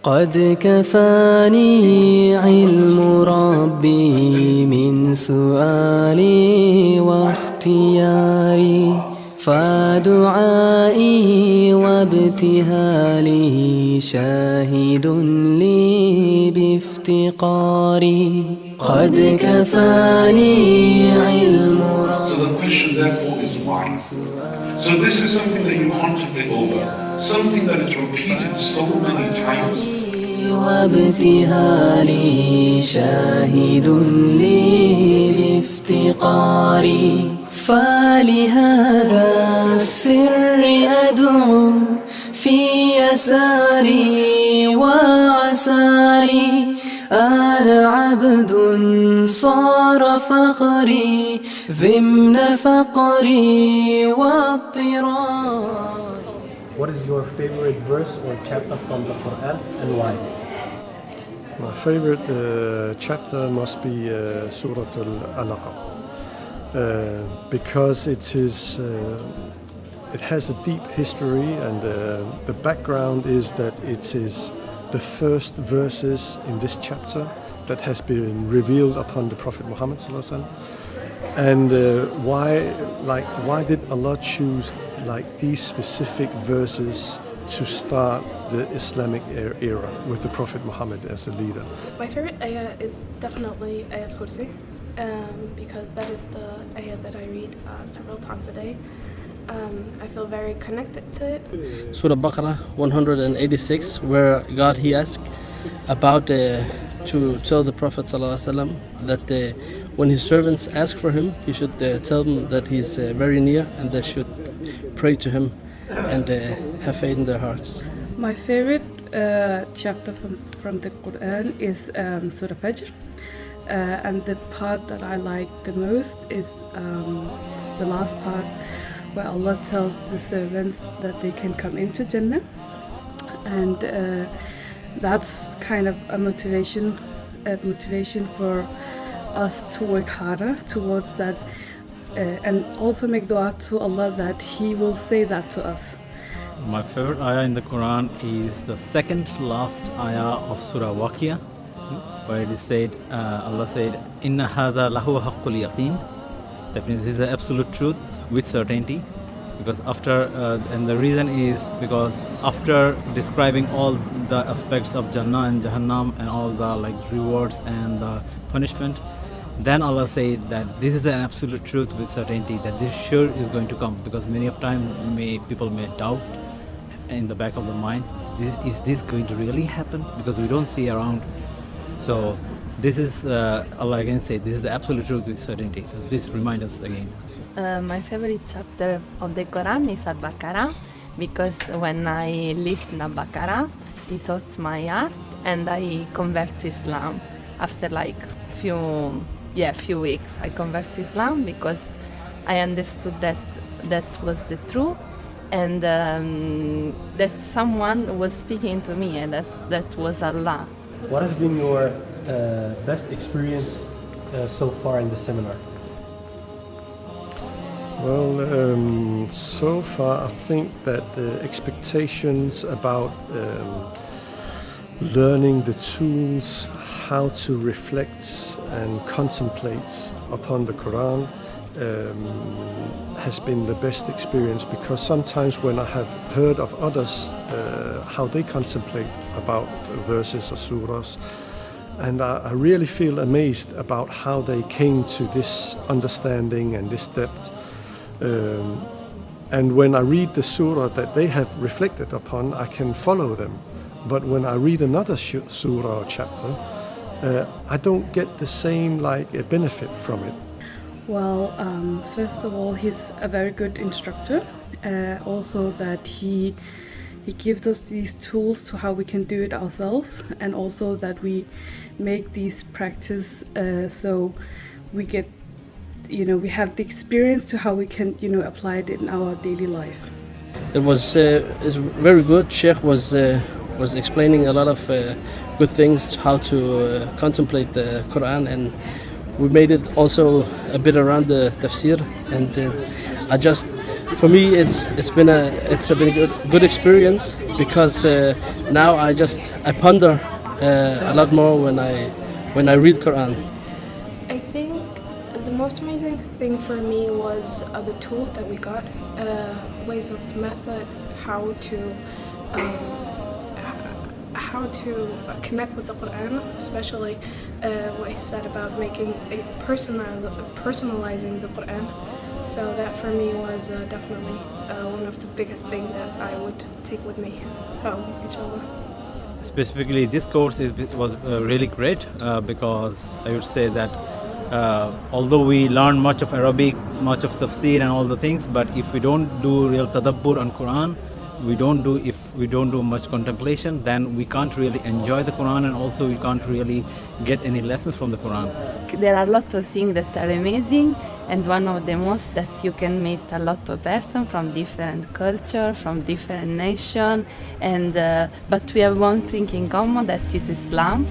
قد كفاني علم ربي من سؤالي واختياري فدعائي وابتهالي شاهد لي بافتقاري قد كفاني علم ربي. So the question therefore is why? So this is something that you contemplate over, something that is repeated so many times. وابتهالي شاهد لي بافتقاري فلهذا السر أدعو في يساري وعساري أنا عبد صار فخري ضمن فقري واضطراري. What is your favorite verse or chapter from the Quran and why? My favorite chapter must be Surah Al-Alaq, because it has a deep history, and the background is that it is the first verses in this chapter that has been revealed upon the Prophet Muhammad sallallahu alaihi wasallam. And why did Allah choose like these specific verses to start the Islamic era with the Prophet Muhammad as a leader? My favorite ayah is definitely Ayat Kursi, because that is the ayah that I read several times a day. I feel very connected to it. Surah Baqarah 186, where God he asked about to tell the Prophet ﷺ that when his servants ask for him, he should tell them that he's very near and they should pray to him and have faith in their hearts. My favorite chapter from the Quran is Surah Fajr, and the part that I like the most is the last part where Allah tells the servants that they can come into Jannah, and that's kind of a motivation for us to work harder towards that, and also make dua to Allah that He will say that to us. My favorite ayah in the Quran is the second last ayah of Surah Waqia, where it is said, Allah said, "Inna hadha lahu haqqul yaqeen." That means this is the absolute truth with certainty. Because and the reason is because after describing all the aspects of Jannah and Jahannam and all the like rewards and the punishment, then Allah said that this is an absolute truth with certainty, that this sure is going to come. Because many of times people may doubt in the back of the mind, is this going to really happen? Because we don't see around. So this is Allah again said, this is the absolute truth with certainty. So this reminds us again. My favorite chapter of the Quran is Al-Baqarah, because when I listen to Baqarah, it touched my heart and I convert to Islam. After like few weeks, I convert to Islam because I understood that was the truth, and that someone was speaking to me, and that was Allah. What has been your best experience so far in the seminar? Well, so far I think that the expectations about learning the tools, how to reflect and contemplate upon the Quran has been the best experience, because sometimes when I have heard of others how they contemplate about verses or surahs, and I really feel amazed about how they came to this understanding and this depth. And when I read the surah that they have reflected upon, I can follow them. But when I read another surah or chapter, I don't get the same benefit from it. Well, first of all, he's a very good instructor. Also that he gives us these tools to how we can do it ourselves, and also that we make these practice so we get, we have the experience to how we can, apply it in our daily life. It was it's very good. Shaykh was explaining a lot of good things, how to contemplate the Quran, and we made it also a bit around the tafsir, and I just for me, it's been a good experience because now I ponder a lot more when I read Quran. I think the most amazing thing for me was the tools that we got, ways of method, how to connect with the Quran, especially what he said about making personalizing the Quran. So that for me was definitely one of the biggest things that I would take with me home, inshallah. Specifically, this course was really great because I would say that although we learn much of Arabic, much of tafsir and all the things, but if we don't do real tadabbur on Quran, if we don't do much contemplation, then we can't really enjoy the Quran, and also we can't really get any lessons from the Quran. There are a lot of things that are amazing, and one of the most that you can meet a lot of persons from different culture, from different nation, and but we have one thing in common, that is Islam.